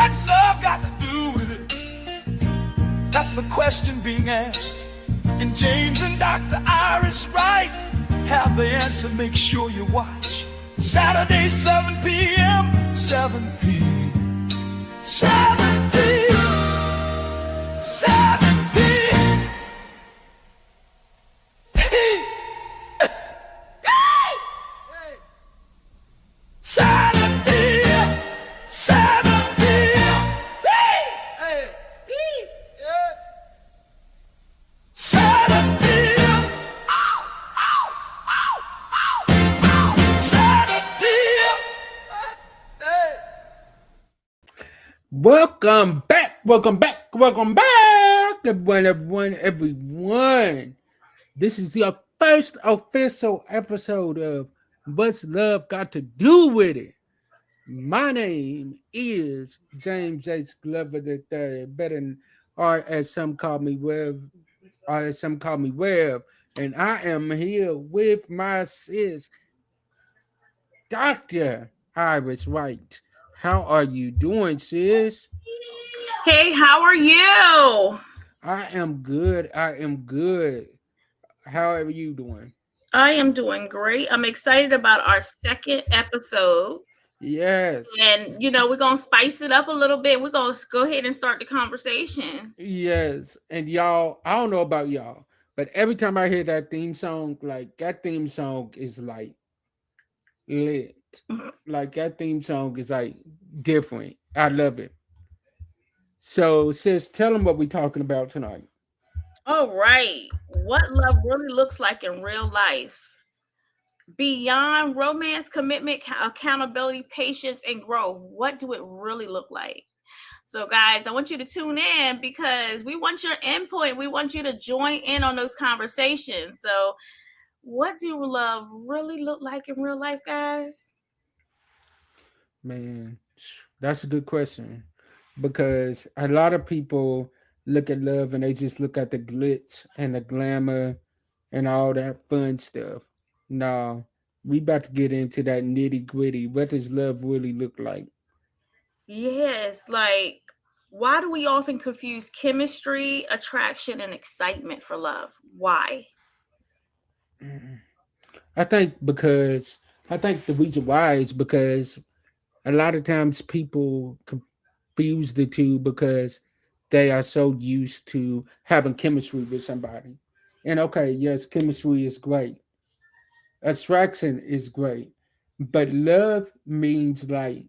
What's love got to do with it? That's the question being asked. And James and Dr. Iris Wright have the answer. Make sure you watch Saturday 7 p.m. 7 p.m. 7 p.m. 7 p.m. Welcome back, everyone. This is your first official episode of What's Love Got to Do With It? My name is James H. Glover III, or as some call me Webb, and I am here with my sis, Dr. Iris Wright. How are you doing, sis? Hey, how are you? I am good. How are you doing? I am doing great. I'm excited about our second episode. Yes. And, we're going to spice it up a little bit. We're going to go ahead and start the conversation. Yes. And y'all, I don't know about y'all, but every time I hear that theme song, that theme song is like lit. Like that theme song is like different. I love it. So, sis, tell them what we're talking about tonight. All right. What love really looks like in real life. Beyond romance, commitment, accountability, patience, and growth. What do it really look like? So, guys, I want you to tune in because we want your input. We want you to join in on those conversations. So, what do love really look like in real life, guys? Man, that's a good question. Because a lot of people look at love and they just look at the glitz and the glamour and all that fun stuff. No, we about to get into that nitty gritty. What does love really look like? Yes, like why do we often confuse chemistry, attraction, and excitement for love? Why? I think the reason why is because a lot of times people confuse the two because they are so used to having chemistry with somebody. And okay, yes, chemistry is great. Attraction is great. But love means like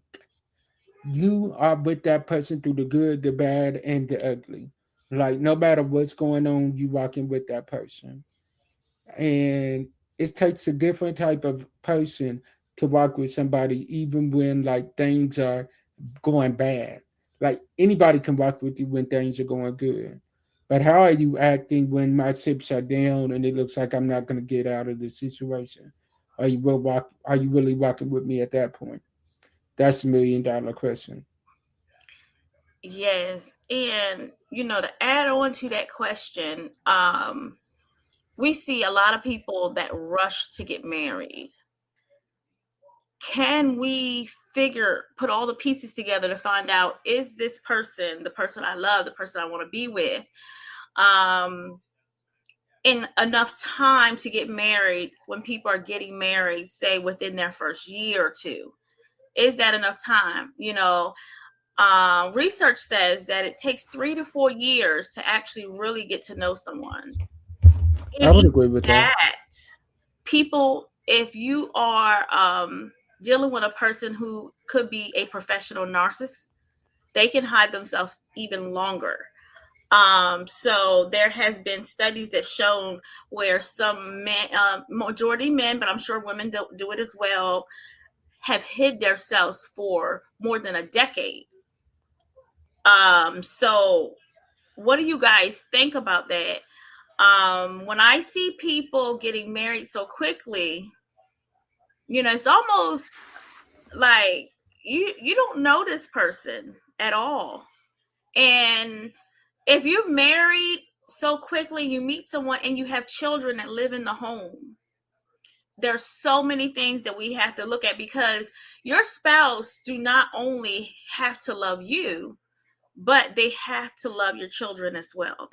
you are with that person through the good, the bad, and the ugly. Like no matter what's going on, you walking with that person. And it takes a different type of person to walk with somebody, even when like things are going bad. Like anybody can walk with you when things are going good. But how are you acting when my chips are down and it looks like I'm not going to get out of the situation? Are you really walking with me at that point? That's $1 million question. Yes, and to add on to that question, we see a lot of people that rush to get married. Can we put all the pieces together to find out, is this person the person I love, the person I want to be with? In enough time to get married, when people are getting married, say within their first year or two, is that enough time? Research says that it takes 3 to 4 years to actually really get to know someone. I would agree with that. People, if you are dealing with a person who could be a professional narcissist, they can hide themselves even longer. So there has been studies that shown where some men, majority men, but I'm sure women do it as well, have hid themselves for more than a decade. So what do you guys think about that? When I see people getting married so quickly, it's almost like you don't know this person at all. And if you're married so quickly, you meet someone and you have children that live in the home, there's so many things that we have to look at, because your spouse do not only have to love you, but they have to love your children as well.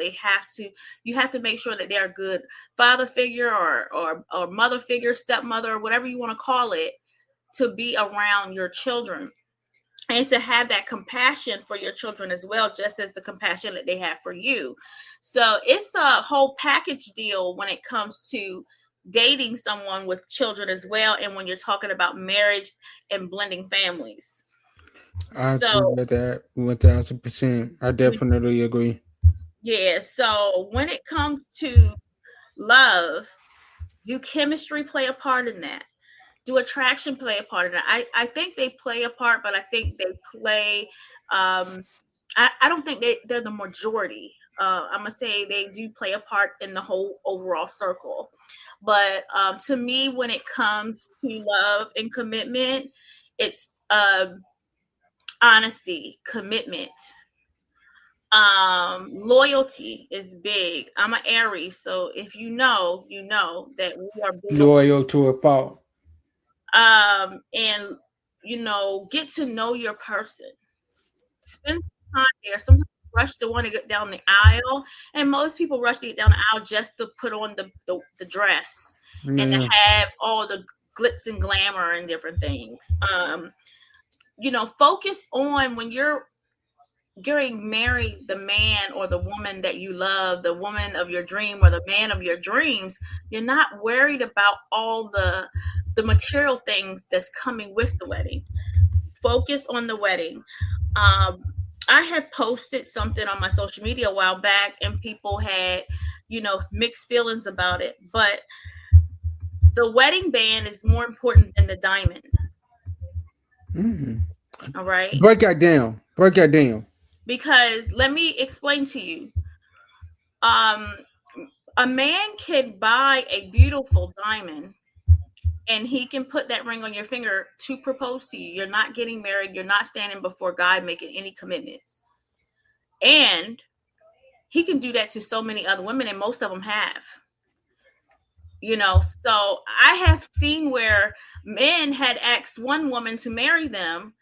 You have to make sure that they're a good father figure, or mother figure, stepmother, or whatever you want to call it, to be around your children, and to have that compassion for your children as well, just as the compassion that they have for you. So it's a whole package deal when it comes to dating someone with children as well, and when you're talking about marriage and blending families. I agree So with that 1000%. I definitely agree. yeah, so when it comes to love, do chemistry play a part in that? Do attraction play a part in that? I think they play a part, but I think they play, I don't think they're the majority. I'm gonna say they do play a part in the whole overall circle. But to me, when it comes to love and commitment, it's honesty, commitment, loyalty is big. I'm an Aries, so if you know, you know that we are big on, Loyal to a fault. and get to know your person, spend some time there. Sometimes you rush to want to get down the aisle, and most people rush to get down the aisle just to put on the dress and to Yeah. have all the glitz and glamour and different things. Focus on, when you're getting married, the man or the woman that you love, the woman of your dream or the man of your dreams. You're not worried about all the material things that's coming with the wedding. Focus on the wedding. I had posted something on my social media a while back, and people had mixed feelings about it, but the wedding band is more important than the diamond. Mhm. All right, Break that down. Break that down. because let me explain to you. um a man can buy a beautiful diamond, and he can put that ring on your finger to propose to you. You're not getting married. You're not standing before God making any commitments. And he can do that to so many other women, and most of them have. So I have seen where men had asked one woman to marry them,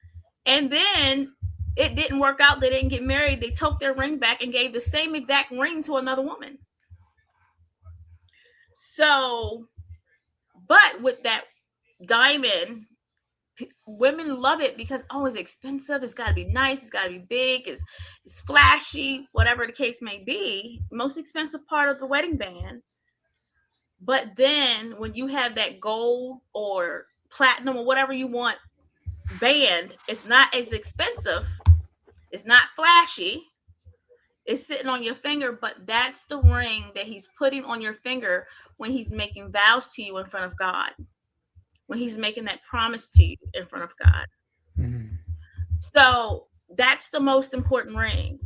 and then it didn't work out. They didn't get married. They took their ring back and gave the same exact ring to another woman. So, but with that diamond, women love it because, oh, it's expensive, it's got to be nice, it's got to be big, it's flashy, whatever the case may be. Most expensive part of the wedding band. But then when you have that gold or platinum or whatever you want band, it's not as expensive, it's not flashy, it's sitting on your finger, but that's the ring that he's putting on your finger when he's making vows to you in front of God, when he's making that promise to you in front of God. Mhm. So that's the most important ring.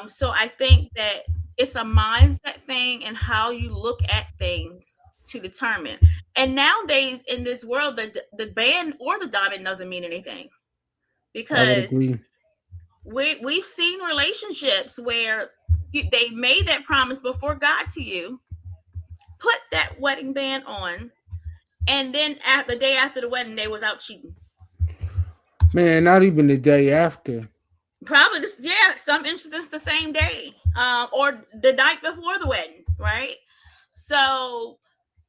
So I think that it's a mindset thing and how you look at things to determine. And nowadays in this world, the band or the diamond doesn't mean anything, I would because agree. we've seen relationships where they made that promise before God to you, put that wedding band on, and then at the day after the wedding, they was out cheating. Man, not even the day after. Probably, yeah, some instances the same day, or the night before the wedding, right? So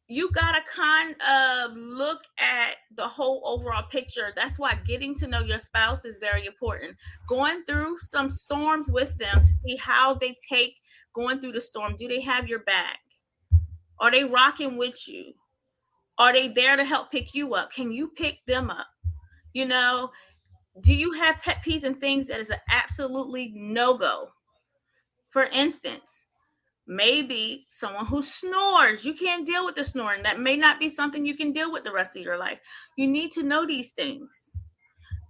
you gotta kind of look at the whole overall picture. That's why getting to know your spouse is very important. Going through some storms with them to see how they take going through the storm. Do they have your back? Are they rocking with you? Are they there to help pick you up? Can you pick them up? You know, do you have pet peeves and things that is an absolutely no-go? For instance, maybe someone who snores, you can't deal with the snoring. That may not be something you can deal with the rest of your life. You need to know these things.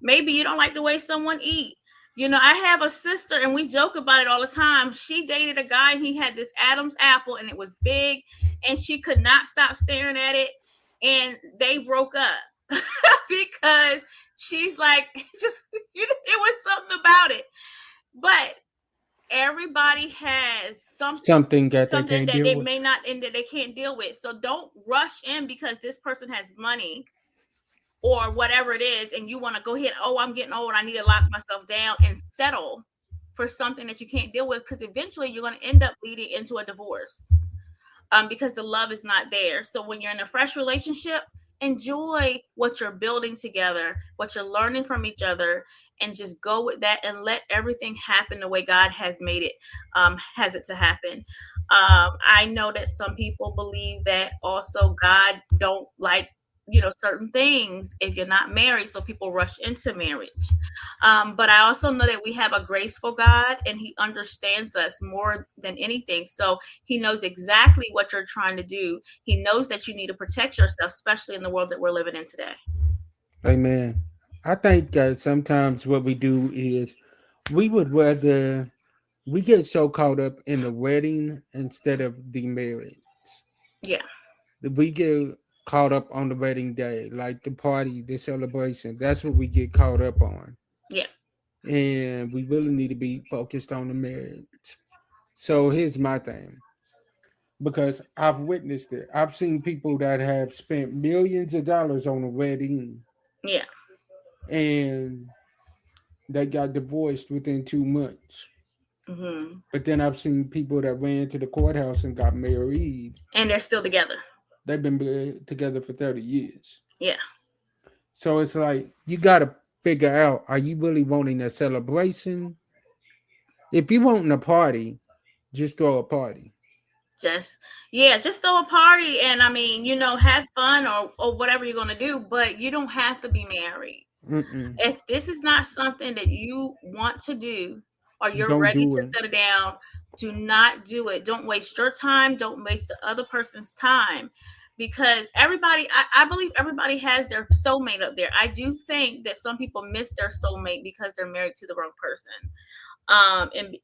Maybe you don't like the way someone eat. I have a sister, and we joke about it all the time. She dated a guy, and he had this Adam's apple, and it was big, and she could not stop staring at it, and they broke up because she's like, just it was something about it. But every everybody has Something that they something can't that deal they with. may not and that they can't deal with. So don't rush in because this person has money or whatever it is, and you want to go ahead. Oh, I'm getting old. I need to lock myself down and settle for something that you can't deal with, because eventually you're going to end up leading into a divorce, because the love is not there. So when you're in a fresh relationship, enjoy what you're building together, what you're learning from each other, and just go with that and let everything happen the way God has made it, has it to happen. I know that some people believe that also God don't like, certain things if you're not married, so people rush into marriage. But I also know that we have a graceful God, and He understands us more than anything. So He knows exactly what you're trying to do. He knows that you need to protect yourself, especially in the world that we're living in today. Amen. I think sometimes what we do is we would rather we get so caught up in the wedding instead of the marriage. Yeah, We get caught up on the wedding day, like the party, the celebration. That's what we get caught up on. yeah, And we really need to be focused on the marriage. So here's my thing, because I've witnessed it. I've seen people that have spent millions of dollars on a wedding yeah. and they got divorced within 2 months. Hmm. But then I've seen people that ran to the courthouse and got married. And they're still together. They've been together for 30 years. Yeah, So it's like you got to figure out, are you really wanting a celebration? If you want a party, just throw a party. just throw a party, and I mean, have fun, or whatever you're going to do, but you don't have to be married. Mm-mm. If this is not something that you want to do, or you're Don't ready do to it. settle down, do not do it. Don't waste your time. Don't waste the other person's time, because I believe everybody has their soulmate up there. I do think that some people miss their soulmate because they're married to the wrong person. And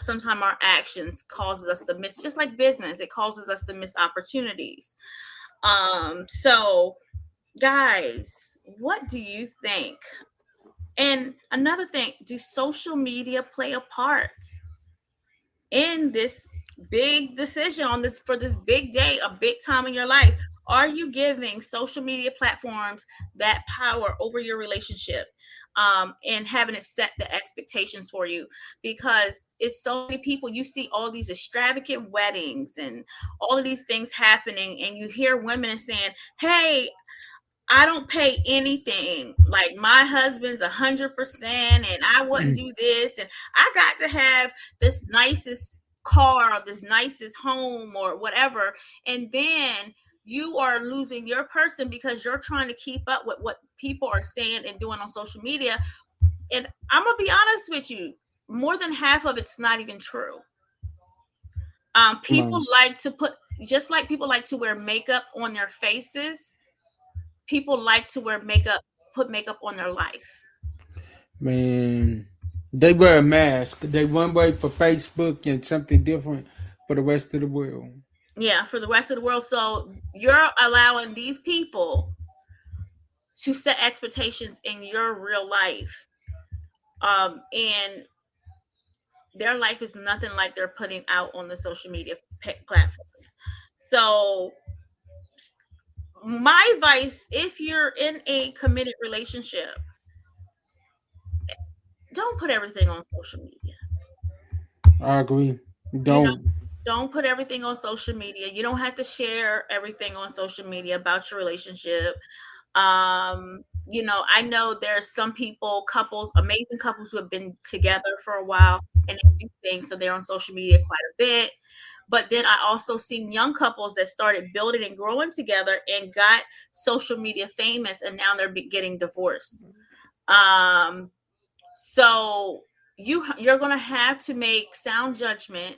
sometimes our actions causes us to miss, just like business, it causes us to miss opportunities. So guys, what do you think? And another thing, do social media play a part in this big decision, on this, for this big day, a big time in your life? Are you giving social media platforms that power over your relationship, and having it set the expectations for you? Because it's so many people, you see all these extravagant weddings and all of these things happening, and you hear women saying, hey, I don't pay anything. Like, my husband's 100%, and I wouldn't do this, and I got to have this nicest car, or this nicest home, or whatever. And then you are losing your person because you're trying to keep up with what people are saying and doing on social media. And I'm gonna be honest with you, more than half of it's not even true. Come People on, like to put, just like people like to wear makeup on their faces, people like to put makeup on their life. man. They wear a mask. They one way for Facebook and something different for the rest of the world. Yeah, for the rest of the world. So you're allowing these people to set expectations in your real life. And their life is nothing like they're putting out on the social media platforms. So my advice, if you're in a committed relationship, don't put everything on social media. I agree. You know, Don't. don't put everything on social media. You don't have to share everything on social media about your relationship. I know there's some people, couples, amazing couples who have been together for a while, and they do things, so they're on social media quite a bit. But then I also seen young couples that started building and growing together and got social media famous, and now they're getting divorced. Um, so you're gonna have to make sound judgment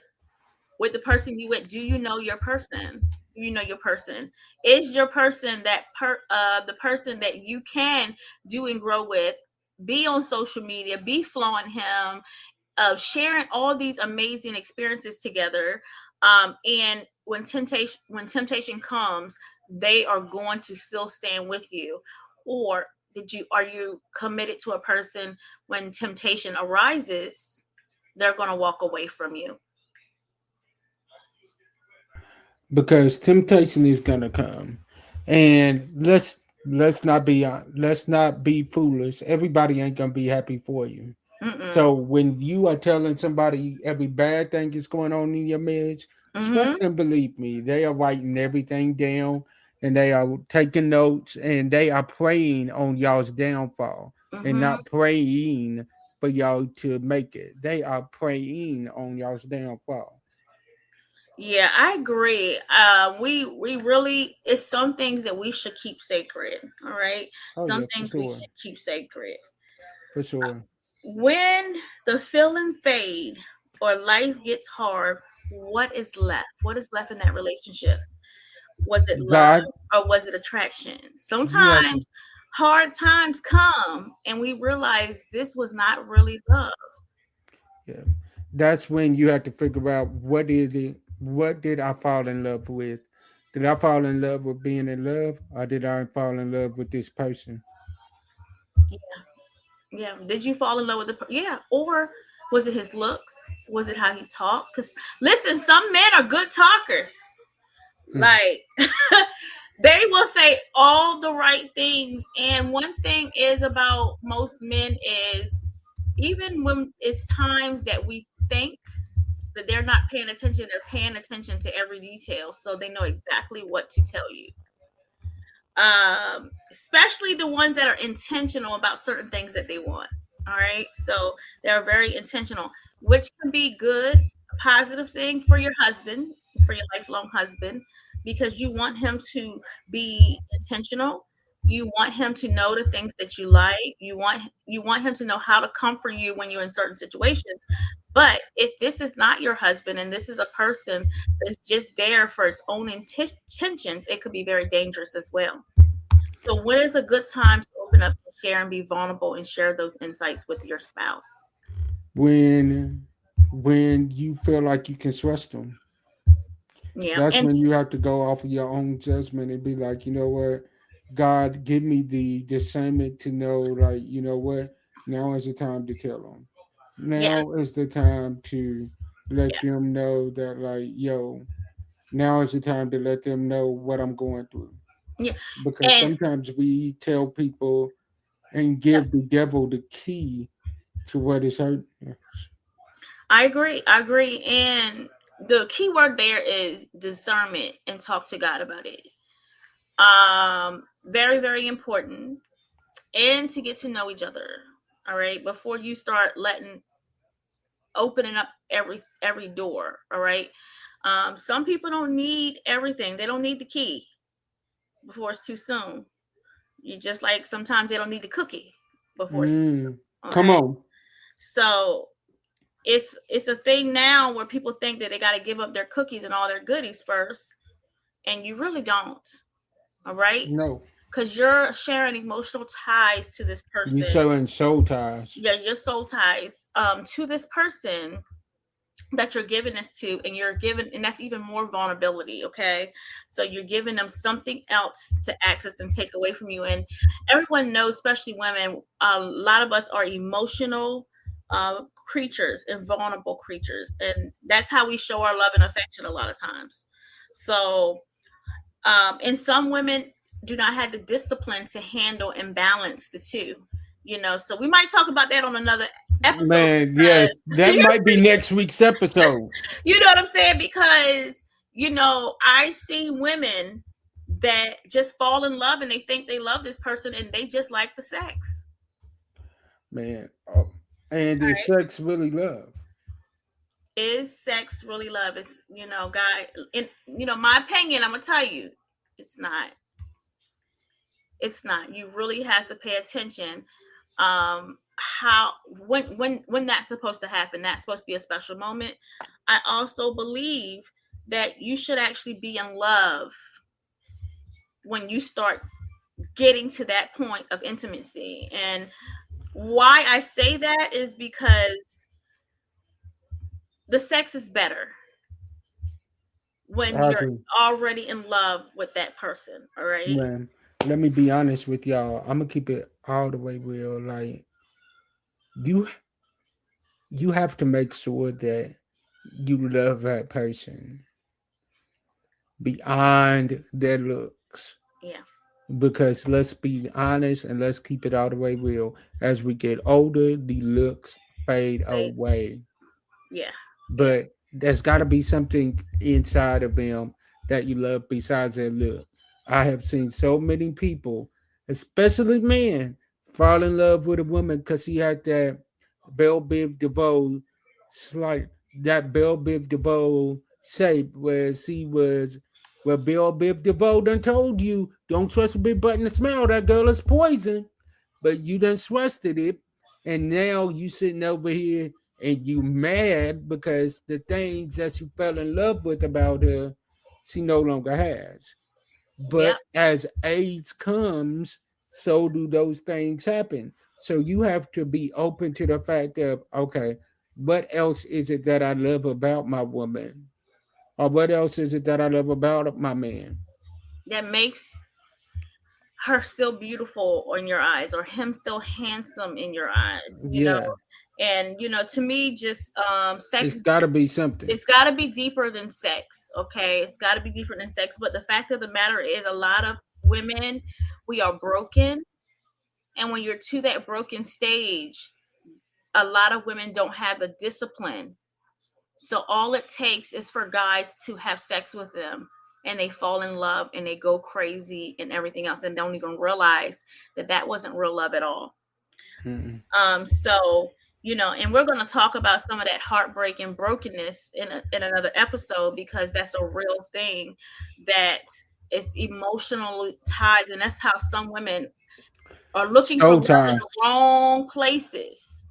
with the person you with. Do you know your person? Do you know your person? Is your person the person that you can do and grow with? Be on social media, be flowing him, sharing all these amazing experiences together. And when temptation comes, they are going to still stand with you. Or are you committed to a person when temptation arises? they're going to walk away from you. Because temptation is gonna come, and let's not be foolish. Everybody ain't gonna be happy for you. Mm-mm. So when you are telling somebody every bad thing is going on in your marriage, Mm-hmm. trust and believe me, they are writing everything down, and they are taking notes, and they are praying on y'all's downfall, and Mm-hmm. not praying for y'all to make it. They are praying on y'all's downfall. Yeah, I agree. We really, it's some things that we should keep sacred. All right, Oh some yeah, for things we sure, should keep sacred. for sure. When the feeling fade or life gets hard, what is left? What is left in that relationship? Was it love God, or was it attraction? you have to. Sometimes hard times come and we realize this was not really love. Yeah, that's when you have to figure out what is it. What did I fall in love with? Did I fall in love with being in love, or did I fall in love with this person? Yeah. Did you fall in love with yeah? Or was it his looks? Was it how he talked? Because listen, some men are good talkers. Mm. Like they will say all the right things. And one thing is about most men is even when it's times that we think that they're not paying attention, they're paying attention to every detail. So they know exactly what to tell you. Especially the ones that are intentional about certain things that they want. All right. So they're very intentional, which can be good, a positive thing for your husband, for your lifelong husband, because you want him to be intentional. You want him to know the things that you like. You want him to know how to comfort you when you're in certain situations. But if this is not your husband and this is a person that's just there for its own intentions, it could be very dangerous as well. So when is a good time to open up and share and be vulnerable and share those insights with your spouse? When you feel like you can trust them, Yeah. that's And when you have to go off of your own judgment and be like, you know what, God, give me the discernment to know, like, you know what, now is the time to tell them. yeah, Now is the time to let yeah, them know that, like, yo, now is the time to let them know what I'm going through. yeah. Because And sometimes we tell people and yeah, give the devil the key to what is hurting. I agree. I agree. And the key word there is discernment and talk to God about it. Very, very important. And to get to know each other. All right. Before you start opening up every door. All right. Some people don't need everything. They don't need the key before it's too soon. You just like sometimes they don't need the cookie before it's too Mm, soon. come Okay. on. So it's a thing now where people think that they got to give up their cookies and all their goodies first, and you really don't. All right, No. because you're sharing emotional ties to this You person. showing soul ties. Yeah, your soul ties to this person that you're giving this to, and you're giving, and that's even more vulnerability. Okay, so you're giving them something else to access and take away from you. And everyone knows, especially women, a lot of us are emotional creatures and vulnerable creatures, and that's how we show our love and affection a lot of times. So and some women do not have the discipline to handle and balance the two, so we might talk about that on another episode Man, yes, that because might be next week's episode. you know what I'm saying? Because, I see women that just fall in love and they think they love this person and they just like the sex. Man. Oh, and All is right. sex really love? Is sex really love? It's, guy, in my opinion, I'm gonna tell you, it's not. It's not. You really have to pay attention. How when that's supposed to happen. That's supposed to be a special moment. I also believe that you should actually be in love when you start getting to that point of intimacy. And why I say that is because the sex is better when I you're agree. already in love with that person. All right. Man, let me be honest with y'all. I'm gonna keep it all the way real. Like, you you have to make sure that you love that person beyond their looks. Yeah. Because let's be honest and let's keep it all the way real. As we get older, the looks fade They, away. yeah. Yeah. But there's got to be something inside of them that you love besides their look. I have seen so many people, especially men, fall in love with a woman because she had that Belle Biv DeVoe slight, that Belle Biv DeVoe shape where she was, where Belle Biv DeVoe done told you, don't trust a big button to smell, that girl is poison. But you done trusted it, and now you sitting over here and you mad because the things that you fell in love with about her, she no longer has. Yep. But as age comes, so do those things happen. So you have to be open to the fact of, okay, what else is it that I love about my woman? Or what else is it that I love about my man? That makes her still beautiful in your eyes, or him still handsome in your eyes, you know. Yeah, And to me, just sex, it's got to be something. it's got to be deeper than sex. Okay, it's got to be deeper than sex. But the fact of the matter is, a lot of women, we are broken, and when you're to that broken stage, a lot of women don't have the discipline. So all it takes is for guys to have sex with them, and they fall in love and they go crazy and everything else, and don't even realize that that wasn't real love at all. Mm-mm. So and we're going to talk about some of that heartbreak and brokenness in another episode, because that's a real thing that is emotional ties, and that's how some women are looking for Soul love in ties. the wrong places.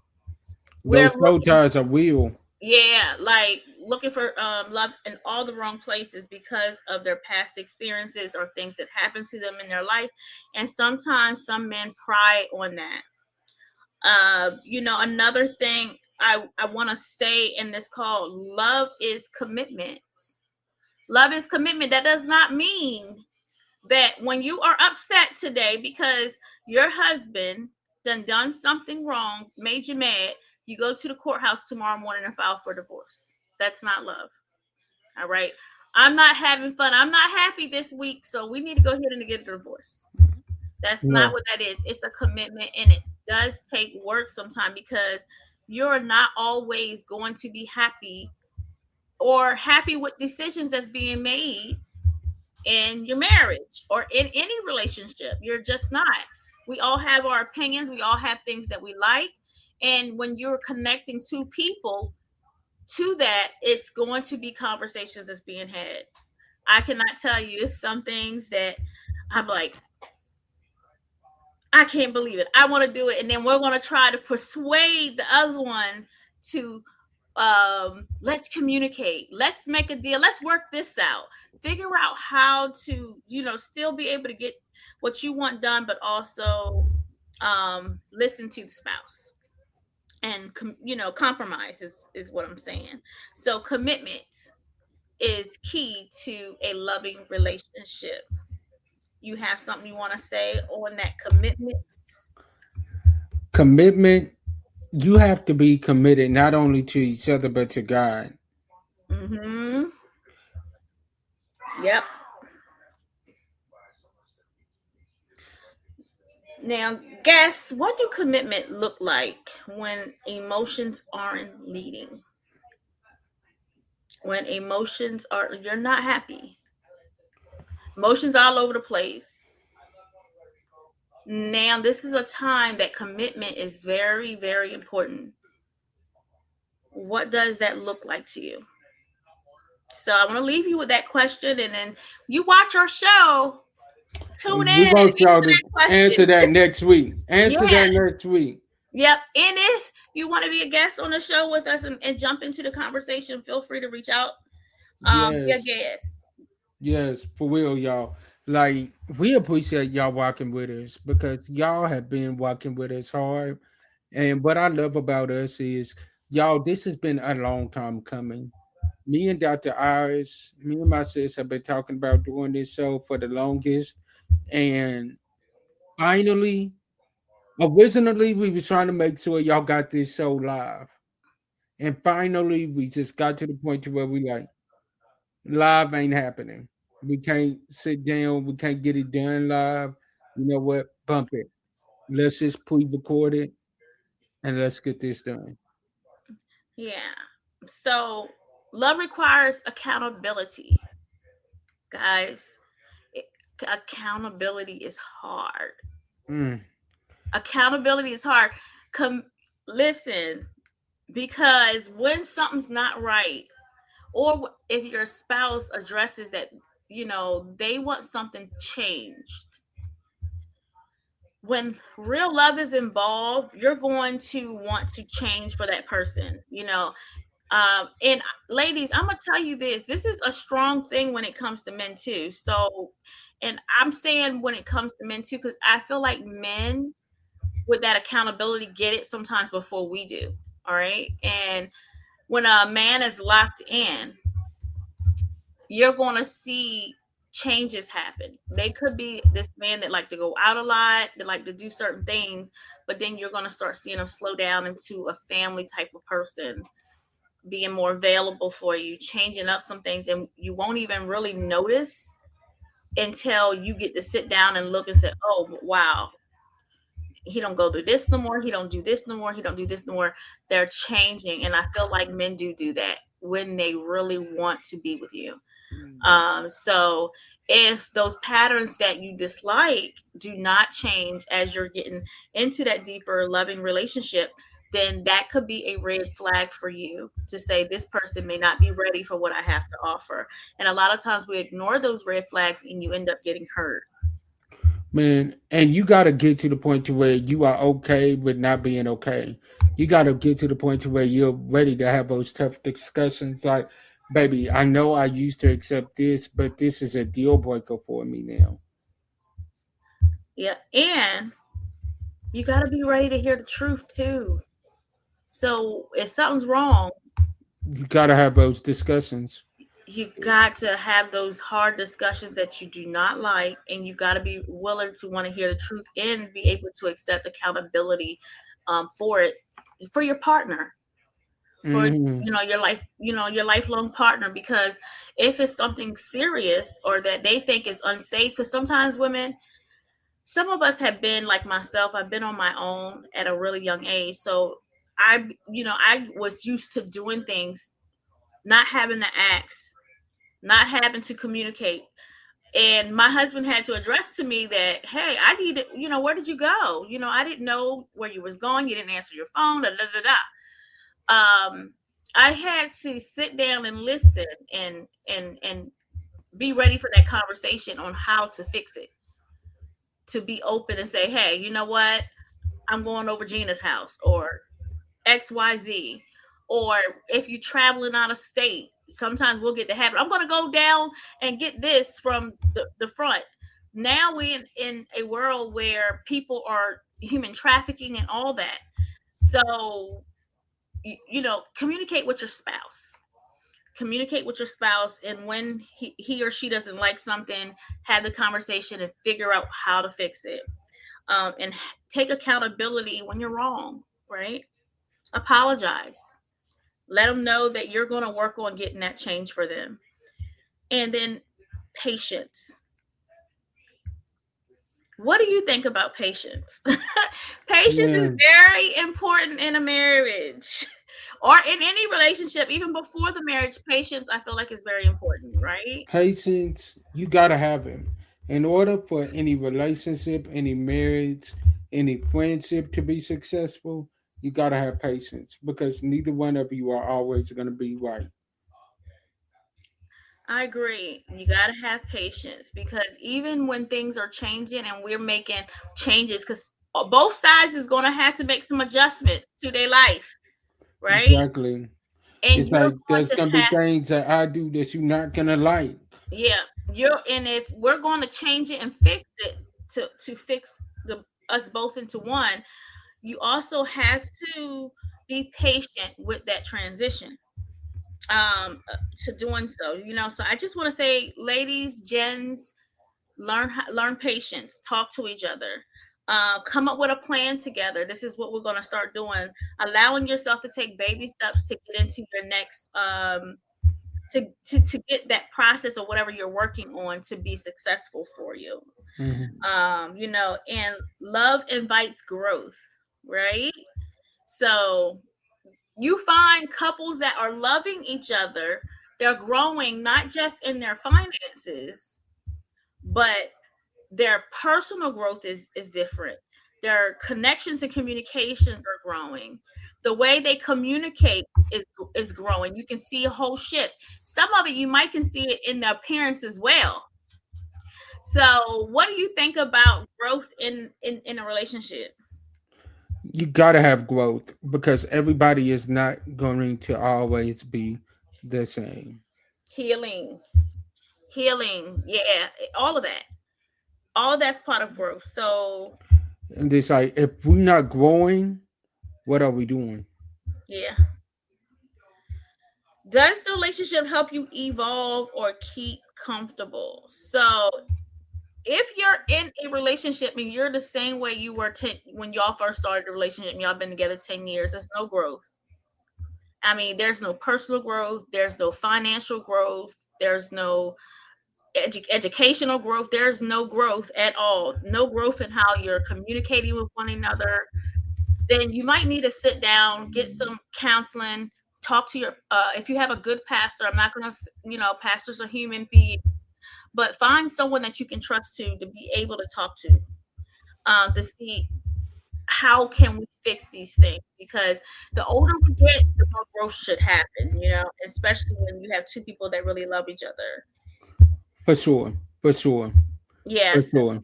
We're Those soul looking, ties are real. yeah, like looking for love in all the wrong places because of their past experiences or things that happened to them in their life. And sometimes some men pry on that. Another thing I want to say in this call: love is commitment. Love is commitment. That does not mean that when you are upset today because your husband done something wrong, made you mad, you go to the courthouse tomorrow morning and file for divorce. That's not love. All right. I'm not having fun. I'm not happy this week, so we need to go ahead and get a divorce. That's Yeah. not what that is. It's a commitment, and it does take work sometimes, because you're not always going to be happy or happy with decisions that's being made in your marriage or in any relationship. You're just not. We all have our opinions. We all have things that we like. And when you're connecting two people to that, it's going to be conversations that's being had. I cannot tell you, it's some things that I'm like, I can't believe it. I want to do it. And then we're going to try to persuade the other one to let's communicate. Let's make a deal. Let's work this out. Figure out how to, still be able to get what you want done, but also listen to the spouse and compromise is what I'm saying. So commitment is key to a loving relationship. You have something you want to say on that commitment? Commitment, you have to be committed not only to each other but to God. Mm-hmm. Yep. Now, guess what do commitment look like when emotions aren't leading? When emotions are, you're not happy. Emotions all over the place. Now, this is a time that commitment is very, very important. What does that look like to you? So I want to leave you with that question, and then you watch our show, tune We in and want y'all answer to that question. answer that next week. Answer Yeah. that next week. Yep. And if you want to be a guest on the show with us and jump into the conversation, feel free to reach out. Be a Yes. guest. Yes, for real, y'all. Like, we appreciate y'all walking with us because y'all have been walking with us hard. And what I love about us is, y'all, this has been a long time coming. Me and Dr. Iris, me and my sis have been talking about doing this show for the longest. And finally, originally, we was trying to make sure y'all got this show live. And finally, we just got to the point to where we like, live ain't happening. We can't sit down. We can't get it done live. You know what? Bump it. Let's just pre-record it and let's get this done. Yeah. So love requires accountability, guys. It, accountability is hard. Mm. Accountability is hard. Come, listen, because when something's not right, or if your spouse addresses that, they want something changed, when real love is involved, you're going to want to change for that person. And ladies, I'm gonna tell you this is a strong thing when it comes to men too. So, and I'm saying when it comes to men too, because I feel like men with that accountability get it sometimes before we do. All right. And when a man is locked in, you're going to see changes happen. They could be this man that like to go out a lot, that like to do certain things, but then you're going to start seeing them slow down into a family type of person, being more available for you, changing up some things, and you won't even really notice until you get to sit down and look and say, "Oh, wow, he don't go do this no more. He don't do this no more. He don't do this no more." They're changing, and I feel like men do that when they really want to be with you. So if those patterns that you dislike do not change as you're getting into that deeper loving relationship, then that could be a red flag for you to say this person may not be ready for what I have to offer. And a lot of times we ignore those red flags and you end up getting hurt. Man, and you got to get to the point to where you are okay with not being okay. You got to get to the point to where you're ready to have those tough discussions. Like, baby, I know I used to accept this, but this is a deal breaker for me now. Yeah. And you got to be ready to hear the truth too. So if something's wrong, You got to have those discussions. you got to have those hard discussions that you do not like, and you got to be willing to want to hear the truth and be able to accept accountability for it, for your partner, for Hmm. your lifelong partner. Because if it's something serious or that they think is unsafe, because sometimes women, some of us have been like myself, I've been on my own at a really young age. So I was used to doing things, not having to ask, not having to communicate. And my husband had to address to me that, hey, I need to, where did you go? I didn't know where you was going. You didn't answer your phone. Da, da, da, da. I had to sit down and listen and be ready for that conversation on how to fix it. To be open and say, hey, you know what? I'm going over Gina's house, or XYZ. Or if you're traveling out of state, sometimes we'll get the habit. I'm going to go down and get this from the front. Now we're in a world where people are human trafficking and all that. So, communicate with your spouse. Communicate with your spouse. And when he or she doesn't like something, have the conversation and figure out how to fix it. And take accountability when you're wrong, right? Apologize. Let them know that you're going to work on getting that change for them. And then patience. What do you think about patience? Patience is Yeah. very important in a marriage or in any relationship, even before the marriage. Patience, I feel like, is very important, right? Patience, you got to have it. In order for any relationship, any marriage, any friendship to be successful, you got to have patience because neither one of you are always going to be right. I agree. You got to have patience, because even when things are changing and we're making changes, because both sides is going to have to make some adjustments to their life, right? Exactly. And It's you're like going there's to going to be have, things that I do that you're not going to like. yeah, and if we're going to change it and fix it to fix the us both into one, you also have to be patient with that transition, to doing so. So I just want to say, ladies, gens, learn patience, talk to each other, Come up with a plan together. This is what we're going to start doing. Allowing yourself to take baby steps to get into your next to get that process or whatever you're working on to be successful for you. Mhm. And love invites growth, right? So you find couples that are loving each other, they're growing not just in their finances, but their personal growth is different. Their connections and communications are growing. The way they communicate is growing. You can see a whole shift. Some of it you might can see it in the appearance as well. So what do you think about growth in a relationship? You got to have growth because everybody is not going to always be the same. Healing. Healing. Yeah, all of that. All of that's part of growth. So And it's like, if we're not growing, what are we doing? yeah. Does the relationship help you evolve or keep comfortable? So if you're in a relationship and you're the same way you were when y'all first started the relationship, and y'all been together 10 years, there's no growth. I mean, there's no personal growth, there's no financial growth, there's no educational growth, there's no growth at all. No growth in how you're communicating with one another. Then you might need to sit down, get some counseling, talk to your if you have a good pastor. I'm not going to, pastors are human beings, but find someone that you can trust to be able to talk to see how can we fix these things, because the older we get, the more growth should happen, especially when you have two people that really love each other. For sure. For sure. For Yes. sure.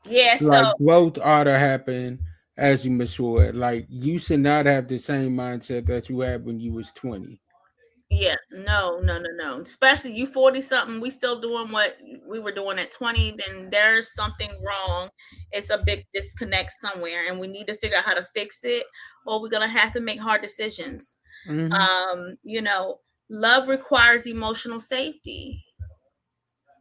Yeah. So Like, growth ought to happen as you mature. Like, you should not have the same mindset that you had when you was 20. yeah, no, no, no, no. Especially you 40 something, we still doing what we were doing at 20, then there's something wrong. It's a big disconnect somewhere, and we need to figure out how to fix it, or we're gonna have to make hard decisions. Hmm. Um, you know, Love requires emotional safety.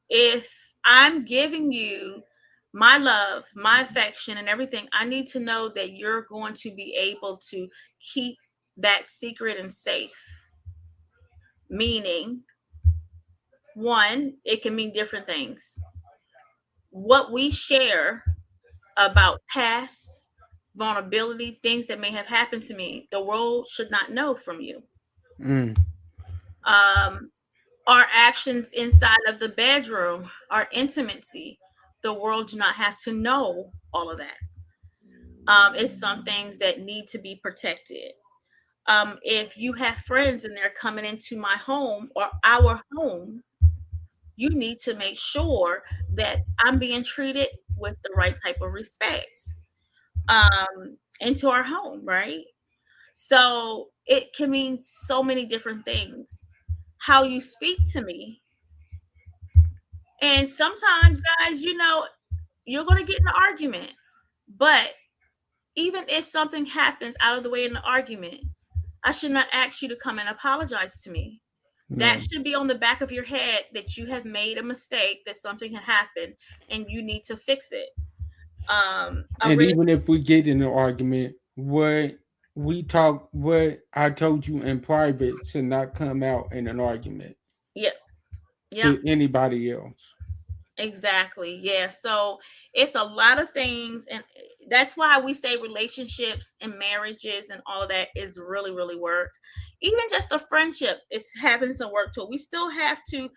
If I'm giving you my love, my affection, and everything, I need to know that you're going to be able to keep that secret and safe. Meaning, one, it can mean different things. What we share about past vulnerability, things that may have happened to me, the world should not know from you. Mm. Um, our actions inside of the bedroom, our intimacy, the world do not have to know all of that. It's some things that need to be protected. If you have friends and they're coming into my home or our home, you need to make sure that I'm being treated with the right type of respect into our home, right? So it can mean so many different things. How you speak to me. And sometimes, guys, you're going to get in an argument. But even if something happens out of the way in the argument, I should not ask you to come and apologize to me. That No. should be on the back of your head that you have made a mistake, that something had happened, and you need to fix it. A And real, even if we get in an argument, what I told you in private should not come out in an argument yeah, yeah, to anybody else. exactly. Yeah. So it's a lot of things, and that's why we say relationships and marriages and all of that is really, really work. Even just a friendship is having some work to it. We still have to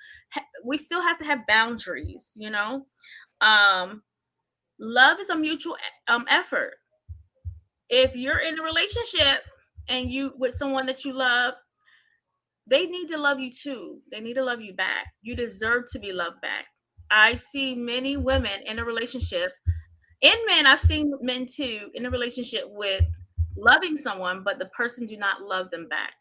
have boundaries. Um, Love is a mutual effort. If you're in a relationship and you with someone that you love, they need to love you too. They need to love you back. You deserve to be loved back. I see many women in a relationship, and men, I've seen men too in a relationship with loving someone, but the person do not love them back.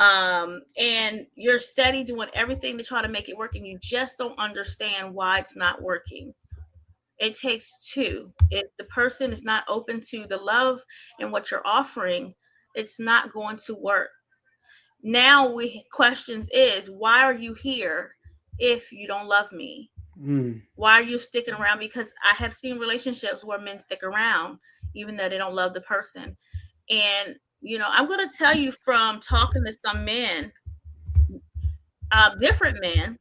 And you're steady doing everything to try to make it work, and you just don't understand why it's not working. It takes two. If the person is not open to the love and what you're offering, it's not going to work. Now we questions is, why are you here if you don't love me? Why are you sticking around? Because I have seen relationships where men stick around even though they don't love the person. And, I'm going to tell you from talking to some men, different men,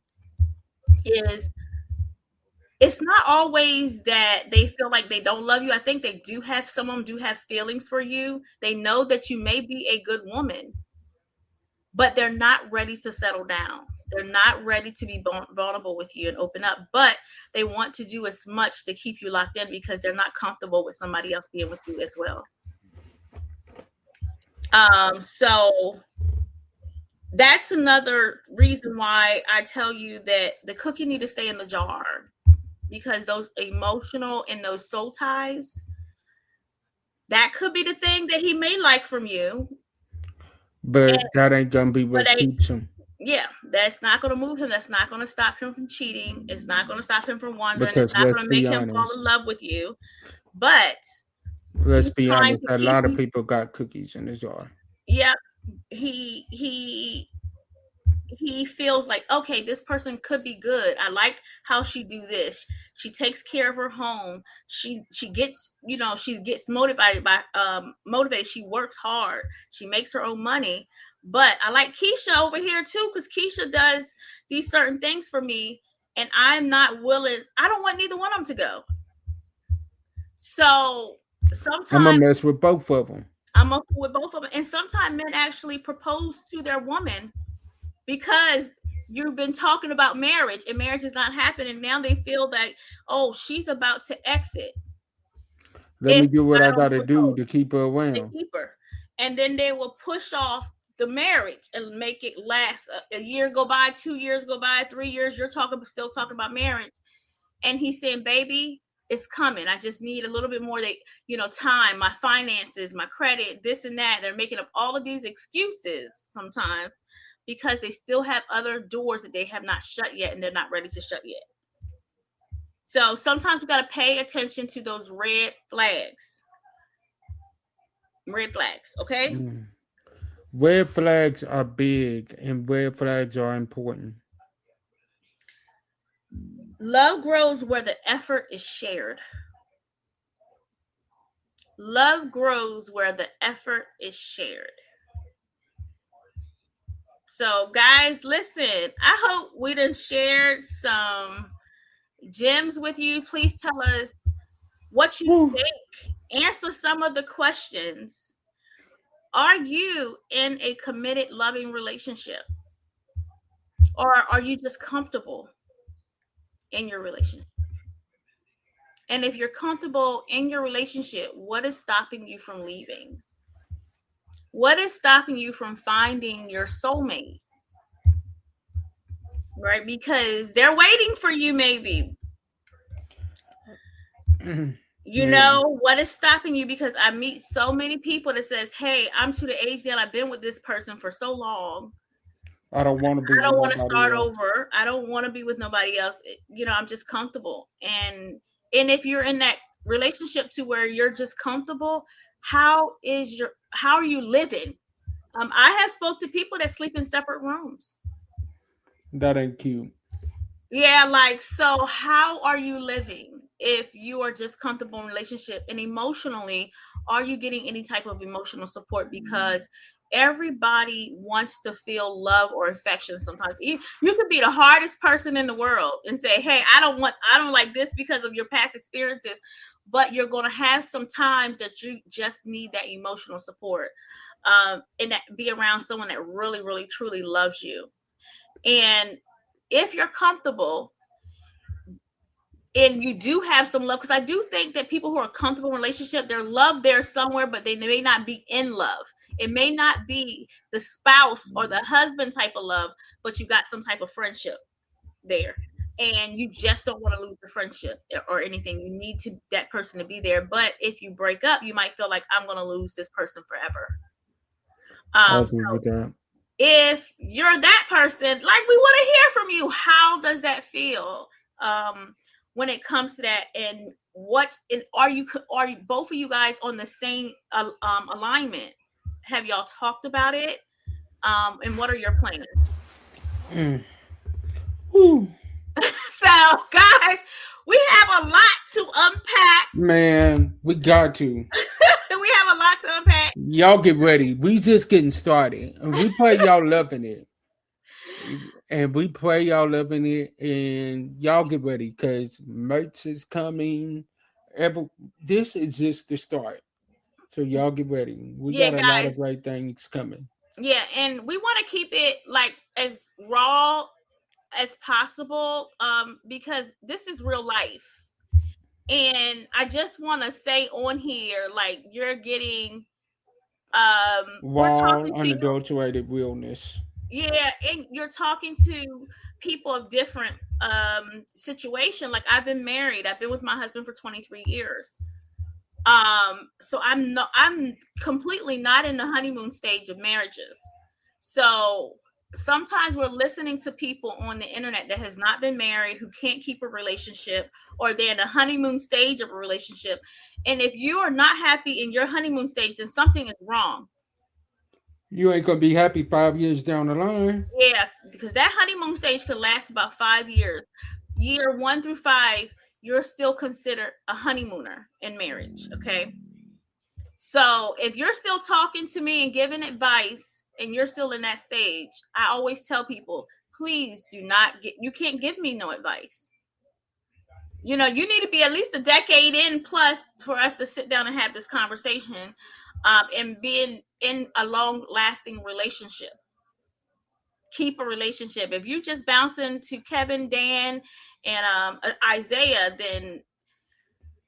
is it's not always that they feel like they don't love you. I think they do have, some of them do have feelings for you. They know that you may be a good woman, but they're not ready to settle down. They're not ready to be vulnerable with you and open up, but they want to do as much to keep you locked in because they're not comfortable with somebody else being with you as well. So that's another reason why I tell you that the cookie need to stay in the jar, because those emotional and those soul ties, that could be the thing that he may like from you. But that ain't gonna be what keeps him. Yeah, that's not going to move him. That's not going to stop him from cheating. It's not going to stop him from wandering. Because it's not going to make him fall in love with you. But let's be honest, a lot of people got cookies in the jar. Yeah, he feels like, okay, this person could be good. I like how she do this. She takes care of her home. She gets, she gets motivated by motivated. She works hard. She makes her own money. But I like Keisha over here too, because Keisha does these certain things for me, and I'm not willing. I don't want neither one of them to go. So sometimes I'm gonna mess with both of them. I'm up with both of them, and sometimes men actually propose to their woman because you've been talking about marriage, and marriage is not happening. Now they feel like, oh, she's about to exit. Let me do what I got to do to keep her around. To keep her. And then they will push off the marriage and make it last. A year go by, 2 years go by, 3 years. You're still talking about marriage, and he's saying, "Baby, it's coming. I just need a little bit more. Time, my finances, my credit, this and that." They're making up all of these excuses sometimes because they still have other doors that they have not shut yet, and they're not ready to shut yet. So sometimes we got to pay attention to those red flags. Red flags, okay? Red flags are big, and red flags are important. Love grows where the effort is shared. Love grows where the effort is shared. So, guys, listen, I hope we done shared some gems with you. Please tell us what you think. Answer some of the questions. Are you in a committed, loving relationship? Or are you just comfortable in your relationship? And if you're comfortable in your relationship, what is stopping you from leaving? What is stopping you from finding your soulmate? Right? Because they're waiting for you, maybe. What is stopping you? Because I meet so many people that says, hey, I'm to the age that I've been with this person for so long. I don't want to start over. I don't want to be with nobody else. I'm just comfortable. And if you're in that relationship to where you're just comfortable, how are you living? I have spoke to people that sleep in separate rooms. That ain't cute. Yeah, so how are you living if you are just comfortable in a relationship? And emotionally, are you getting any type of emotional support? Because everybody wants to feel love or affection sometimes. You could be the hardest person in the world and say, hey, I don't like this because of your past experiences, but you're going to have some times that you just need that emotional support, and that be around someone that really, really, truly loves you. And if you're comfortable and you do have some love, because I do think that people who are comfortable in a relationship, their love there somewhere, but they may not be in love. It may not be the spouse or the husband type of love, but you got some type of friendship there. And you just don't want to lose the friendship or anything. You need that person to be there. But if you break up, you might feel like, I'm going to lose this person forever. If you're that person, we want to hear from you. How does that feel when it comes to that? And are both of you guys on the same alignment? Have y'all talked about it? And what are your plans? So, guys, we have a lot to unpack. Man, we got to. We have a lot to unpack. Y'all get ready. We just getting started. And we pray y'all loving it. And we pray y'all loving it. And y'all get ready because merch is coming. This is just the start. So y'all get ready. We got a lot of great things coming. Yeah, and we want to keep it like as raw as possible, because this is real life. And I just want to say on here, like, you're getting we're talking to unadulterated realness. Yeah, and you're talking to people of different situation. Like, I've been married. I've been with my husband for 23 years. So I'm completely not in the honeymoon stage of marriages. So sometimes we're listening to people on the internet that has not been married, who can't keep a relationship, or they're in the honeymoon stage of a relationship. And if you are not happy in your honeymoon stage, then something is wrong. You ain't gonna be happy 5 years down the line. Yeah, because that honeymoon stage could last about 5 years. Year 1 through 5, you're still considered a honeymooner in marriage. Okay. So if you're still talking to me and giving advice and you're still in that stage, I always tell people, please do not you can't give me no advice. You know, you need to be at least a decade in plus for us to sit down and have this conversation, and being in a long lasting relationship. Keep a relationship. If you just bouncing to Kevin, Dan, and Isaiah, then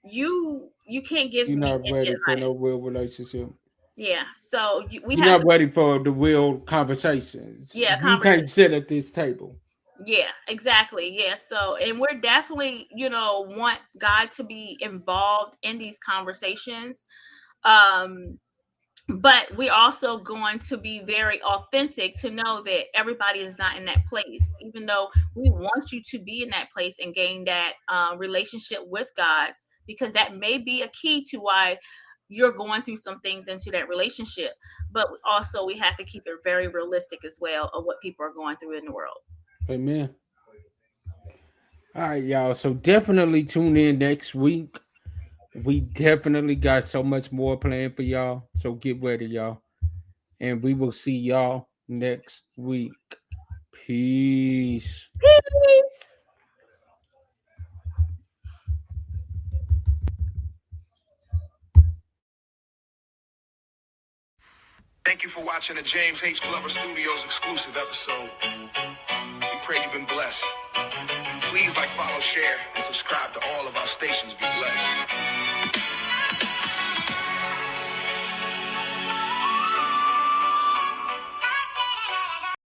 you can't give You're me not any ready advice. for no real relationship. Yeah, so you're not ready for the real conversations. Yeah, you can't sit at this table. Yeah, exactly. Yeah, so, and we're definitely, want God to be involved in these conversations. But we're also going to be very authentic to know that everybody is not in that place, even though we want you to be in that place and gain that relationship with God, because that may be a key to why you're going through some things into that relationship. But also we have to keep it very realistic as well of what people are going through in the world. Amen. All right, y'all. So definitely tune in next week. We definitely got so much more planned for y'all. So get ready, y'all. And we will see y'all next week. Peace. Peace. Thank you for watching the James H. Glover Studios exclusive episode. We pray you've been blessed. Please like, follow, share, and subscribe to all of our stations. Be blessed.